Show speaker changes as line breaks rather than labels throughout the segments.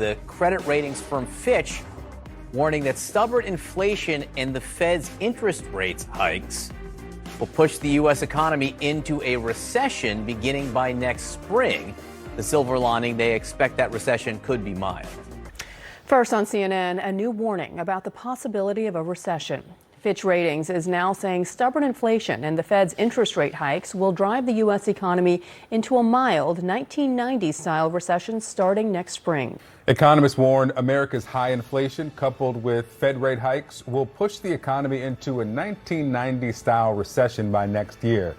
The credit ratings firm Fitch warning that stubborn inflation and the Fed's interest rates hikes will push the U.S. economy into a recession beginning by next spring. The silver lining, they expect that recession could be mild.
First on CNN, a new warning about the possibility of a recession. Fitch Ratings is now saying stubborn inflation and the Fed's interest rate hikes will drive the U.S. economy into a mild 1990s-style recession starting next spring.
Economists warn America's high inflation coupled with Fed rate hikes will push the economy into a 1990s-style recession by next year.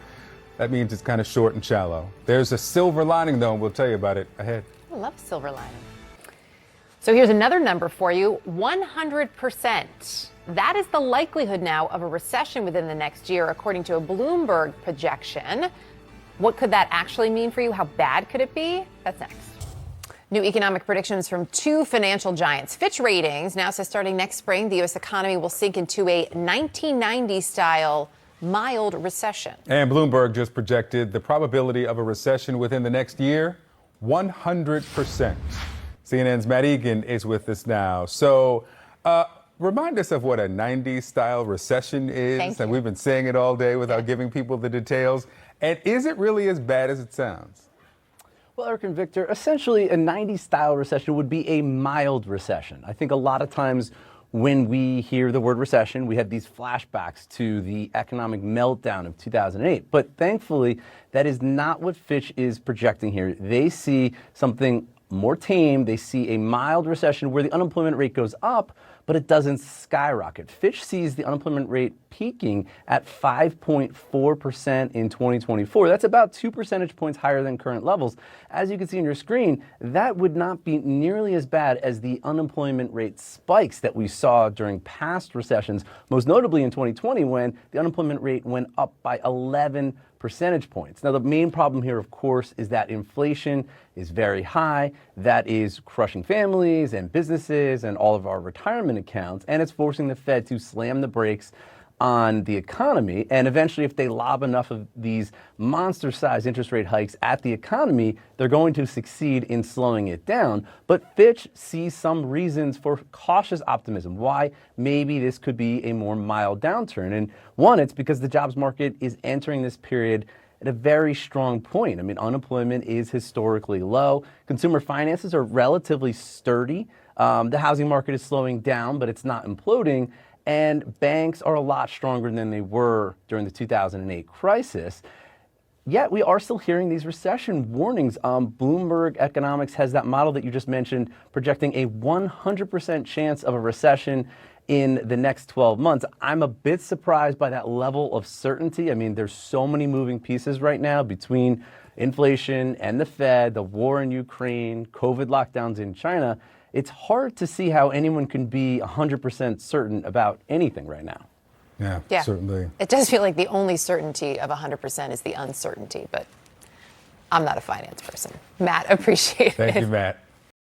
That means it's kind of short and shallow. There's a silver lining, though, and we'll tell you about it ahead.
I love silver lining. So here's another number for you, 100%. That is the likelihood now of a recession within the next year, according to a Bloomberg projection. What could that actually mean for you? How bad could it be? That's next. New economic predictions from two financial giants. Fitch Ratings now says starting next spring, the U.S. economy will sink into a 1990s-style mild recession.
And Bloomberg just projected the probability of a recession within the next year, 100%. CNN's Matt Egan is with us now. So remind us of what a 90s-style recession is. And we've been saying it all day without giving people the details. And is it really as bad as it sounds?
Well, Eric and Victor, essentially a 90s-style recession would be a mild recession. I think a lot of times when we hear the word recession, we have these flashbacks to the economic meltdown of 2008. But thankfully, that is not what Fitch is projecting here. They see something more tame. They see a mild recession where the unemployment rate goes up, but it doesn't skyrocket. Fitch sees the unemployment rate peaking at 5.4% in 2024. That's about 2 percentage points higher than current levels. As you can see on your screen, that would not be nearly as bad as the unemployment rate spikes that we saw during past recessions, most notably in 2020 when the unemployment rate went up by 11 percentage points. Now, the main problem here, of course, is that inflation is very high. That is crushing families and businesses and all of our retirement accounts, and it's forcing the Fed to slam the brakes on the economy. And eventually, if they lob enough of these monster-sized interest rate hikes at the economy, they're going to succeed in slowing it down. But Fitch sees some reasons for cautious optimism, why maybe this could be a more mild downturn. And one, it's because the jobs market is entering this period at a very strong point. I mean, unemployment is historically low. Consumer finances are relatively sturdy. The housing market is slowing down, but it's not imploding. And banks are a lot stronger than they were during the 2008 crisis. Yet we are still hearing these recession warnings. Bloomberg Economics has that model that you just mentioned, projecting a 100% chance of a recession in the next 12 months. I'm a bit surprised by that level of certainty. I mean, there's so many moving pieces right now between inflation and the Fed, the war in Ukraine, COVID lockdowns in China. It's hard to see how anyone can be 100% certain about anything right now.
Yeah, certainly.
It does feel like the only certainty of 100% is the uncertainty, but I'm not a finance person. Matt, appreciate it.
Thank you, Matt.